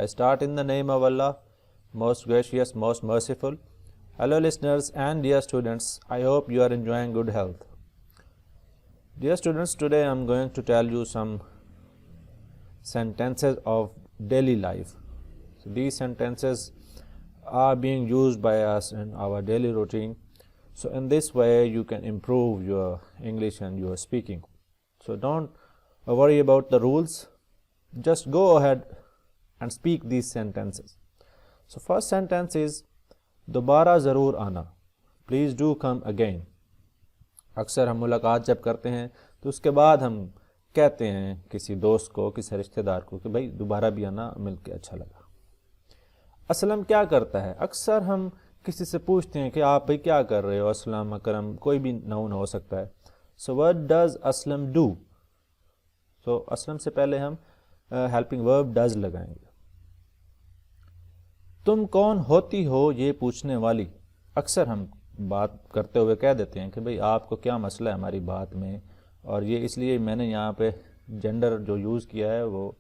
I start in the name of Allah, most gracious, most merciful. Hello listeners and dear students, I hope you are enjoying good health. Dear students, today I am going to tell you some sentences of daily life. So these sentences are being used by us in our daily routine. So in this way you can improve your English and your speaking. So don't worry about the rules. Just go ahead and speak these sentences. So first sentence is دوبارہ ضرور آنا. Please do come again. اکثر ہم ملاقات جب کرتے ہیں تو اس کے بعد ہم کہتے ہیں کسی دوست کو, کسی رشتہ دار کو کہ بھائی دوبارہ بھی آنا, مل کے اچھا لگا. اسلم کیا کرتا ہے؟ اکثر ہم کسی سے پوچھتے ہیں کہ آپ بھائی کیا کر رہے ہو. اسلم, اکرم, کوئی بھی نون ہو سکتا ہے. So what does Aslam do? So Aslam سے پہلے ہم ہیلپنگ ورب ڈز لگائیں گے. تم کون ہوتی ہو یہ پوچھنے والی. اکثر ہم بات کرتے ہوئے کہہ دیتے ہیں کہ بھئی آپ کو کیا مسئلہ ہے ہماری بات میں, اور یہ اس لیے میں نے یہاں پہ جینڈر جو یوز کیا ہے وہ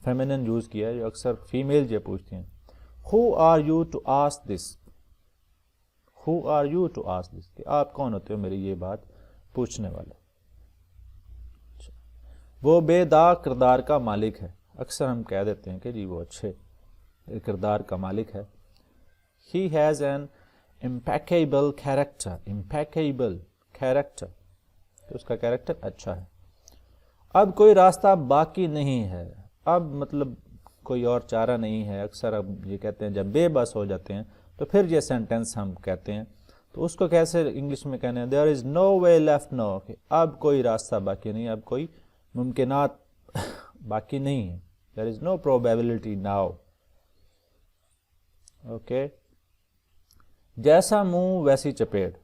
فیمینن یوز کیا ہے, جو اکثر فیمیل یہ پوچھتی ہیں. Who are you to ask this? Who are you to ask this? کہ آپ کون ہوتے ہو میری یہ بات پوچھنے والے. وہ بے داغ کردار کا مالک ہے. اکثر ہم کہہ دیتے ہیں کہ جی وہ اچھے کردار کا مالک ہے. He has an impeccable character. Impeccable character. اس کا کیریکٹر اچھا ہے. اب کوئی راستہ باقی نہیں ہے. اب مطلب کوئی اور چارہ نہیں ہے. اکثر اب یہ کہتے ہیں جب بے بس ہو جاتے ہیں تو پھر یہ سینٹنس ہم کہتے ہیں. تو اس کو کیسے انگلش میں کہنے ہیں؟ There is no way left now. کہ اب کوئی راستہ باقی نہیں, اب کوئی ممکنات باقی نہیں ہے. There is no probability now. Okay. جیسا منہ ویسی چپیٹ.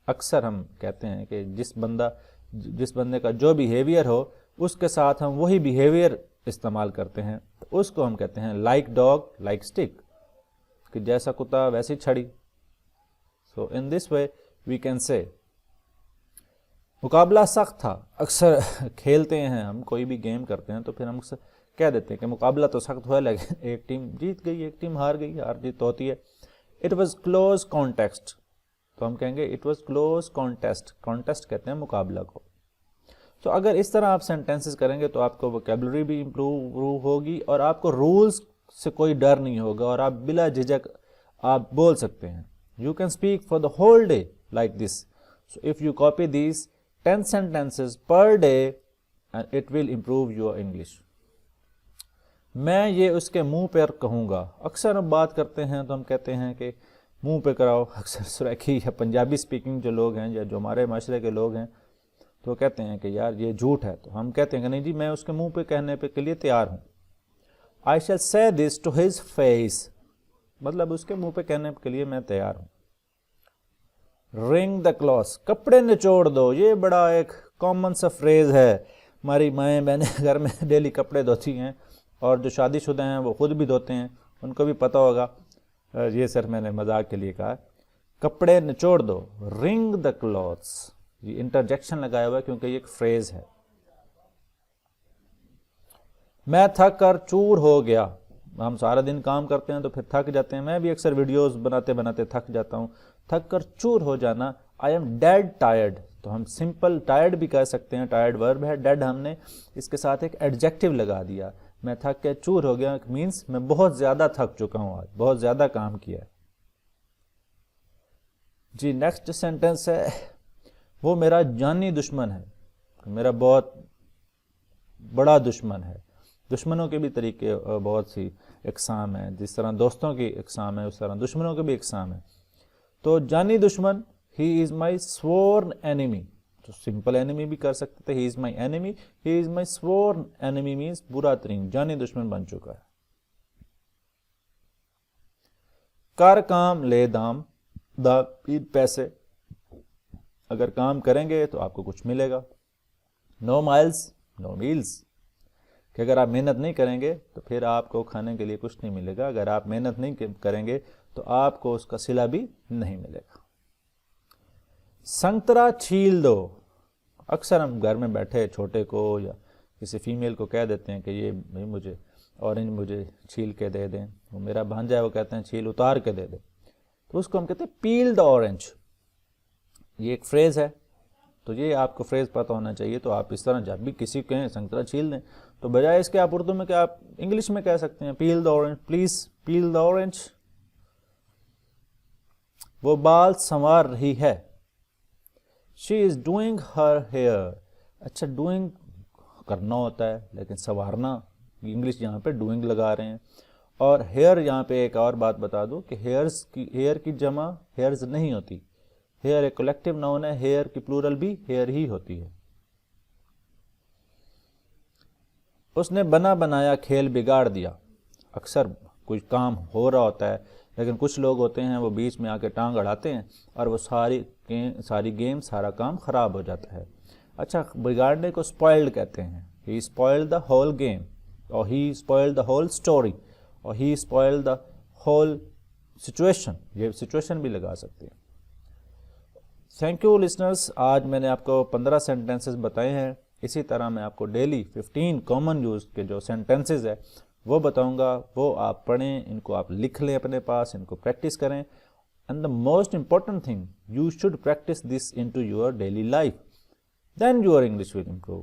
اکثر ہم کہتے ہیں کہ جس بندے کا جو بیہیویئر ہو اس کے ساتھ ہم وہی بیہیویئر استعمال کرتے ہیں. تو اس کو ہم کہتے ہیں لائک ڈاگ لائک اسٹک, کہ جیسا کتا ویسی چھڑی. سو ان دس وے وی کین سے. مقابلہ سخت تھا. اکثر کھیلتے ہیں ہم, کوئی بھی گیم کرتے ہیں تو پھر ہم کہہ دیتے ہیں کہ مقابلہ تو سخت ہوا لیکن ایک ٹیم جیت گئی, ایک ٹیم ہار گئی. ہار جیت ہوتی ہے. It was close contest. تو ہم کہیں گے it was close contest. Contest کہتے ہیں مقابلہ کو. تو اگر اس طرح آپ سینٹینسز کریں گے تو آپ کو ووکیبلری بھی امپروو ہوگی اور آپ کو رولز سے کوئی ڈر نہیں ہوگا اور آپ بلا جھجک آپ بول سکتے ہیں. You can speak for the whole day like this. So if you copy these 10 sentences per day and it will improve your English. میں یہ اس کے منہ پر کہوں گا. اکثر ہم بات کرتے ہیں تو ہم کہتے ہیں کہ منہ پہ کراؤ. اکثر سرائکی یا پنجابی سپیکنگ جو لوگ ہیں یا جو ہمارے معاشرے کے لوگ ہیں تو وہ کہتے ہیں کہ یار یہ جھوٹ ہے. تو ہم کہتے ہیں کہ نہیں جی میں اس کے منہ پہ کہنے کے لیے تیار ہوں. I shall say this to his face. مطلب اس کے منہ پہ کہنے کے لیے میں تیار ہوں. رنگ دا کلوتھس. کپڑے نچوڑ دو. یہ بڑا ایک کامن سا فریز ہے. ہماری مائیں بہنیں گھر میں ڈیلی کپڑے دھوتی ہیں اور جو شادی شدہ ہیں وہ خود بھی دھوتے ہیں, ان کو بھی پتہ ہوگا. یہ سر میں نے مذاق کے لیے کہا. کپڑے نچوڑ دو. رنگ دا کلوتھس. یہ انٹرجیکشن لگایا ہوا ہے کیونکہ یہ ایک فریز ہے. میں تھک کر چور ہو گیا. ہم سارا دن کام کرتے ہیں تو پھر تھک جاتے ہیں. میں بھی اکثر ویڈیوز بناتے بناتے تھک جاتا ہوں. تھک کر چور ہو جانا. I'm dead tired. تو ہم سمپل ٹائرڈ بھی کہہ سکتے ہیں. ٹائرڈ ورب ہے. ڈیڈ ہم نے اس کے ساتھ ایک ایڈجیکٹو لگا دیا. میں تھک کے چور ہو گیا مینس میں بہت زیادہ تھک چکا ہوں, آج بہت زیادہ کام کیا ہے. جی نیکسٹ سینٹنس ہے وہ میرا جانی دشمن ہے. میرا بہت بڑا دشمن ہے. دشمنوں کے بھی طریقے بہت سی اقسام ہیں. جس طرح دوستوں کی اقسام ہے اس طرح دشمنوں کے بھی اقسام ہیں. تو جانی دشمن, ہی از مائی سورن اینیمی. تو سمپل اینیمی بھی کر سکتے تھے. ہی از مائی اینیمی. ہی از مائی سورن اینیمی مینس برا ترین, جانی دشمن بن چکا ہے. کر کام لے دام. دا پیسے. اگر کام کریں گے تو آپ کو کچھ ملے گا. نو مائلز نو میلز. کہ اگر آپ محنت نہیں کریں گے تو پھر آپ کو کھانے کے لیے کچھ نہیں ملے گا. اگر آپ محنت نہیں کریں گے تو آپ کو اس کا صلہ بھی نہیں ملے گا. سنگترا چھیل دو. اکثر ہم گھر میں بیٹھے چھوٹے کو یا کسی فیمیل کو کہہ دیتے ہیں کہ یہ مجھے اورنج مجھے چھیل کے دے دیں. وہ میرا بھانجا ہے وہ کہتے ہیں چھیل اتار کے دے دیں. تو اس کو ہم کہتے ہیں پیل دا اورنج. یہ ایک فریز ہے. تو یہ آپ کو فریز پتہ ہونا چاہیے. تو آپ اس طرح جب بھی کسی کو کہیں سنترا چھیل دیں تو بجائے اس کے آپ اردو میں کیا آپ انگلش میں کہہ سکتے ہیں پیل دا اورنج, پلیز پیل دا اورنج. وہ بال سنوار رہی ہے. شی از ڈوئنگ ہر ہیئر. اچھا ڈوئنگ کرنا ہوتا ہے لیکن سنوارنا انگلش یہاں پہ ڈوئنگ لگا رہے ہیں. اور ہیئر یہاں پہ ایک اور بات بتا دو کہ ہیئر کی جمع ہیئرز نہیں ہوتی. ہیئر ایک کلیکٹیو ناؤن ہے, ہیئر کی پلورل بھی ہیئر ہی ہوتی ہے. اس نے بنا بنایا کھیل بگاڑ دیا. اکثر کوئی کام ہو رہا ہوتا ہے لیکن کچھ لوگ ہوتے ہیں وہ بیچ میں آ کے ٹانگ اڑاتے ہیں اور وہ ساری گیم سارا کام خراب ہو جاتا ہے. اچھا بگاڑنے کو اسپوائلڈ کہتے ہیں. ہی اسپوائلڈ دا ہول گیم, اور ہی اسپوائلڈ دا ہول اسٹوری, اور ہی اسپوائلڈ دا ہول سچویشن. یہ سچویشن بھی لگا سکتے ہیں. Thank you listeners. آج میں نے آپ کو 15 سینٹنسز بتائے ہیں. اسی طرح میں آپ کو ڈیلی 15 کامن یوز کے جو سینٹنسز ہے وہ بتاؤں گا. وہ آپ پڑھیں, ان کو آپ لکھ لیں اپنے پاس, ان کو پریکٹس کریں. And the most important thing, you should practice this into your daily life. Then your English will improve.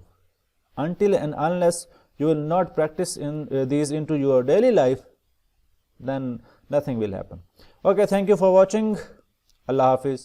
Until and unless you will not practice these into your daily life, then nothing will happen. Okay, thank you for watching. Allah Hafiz.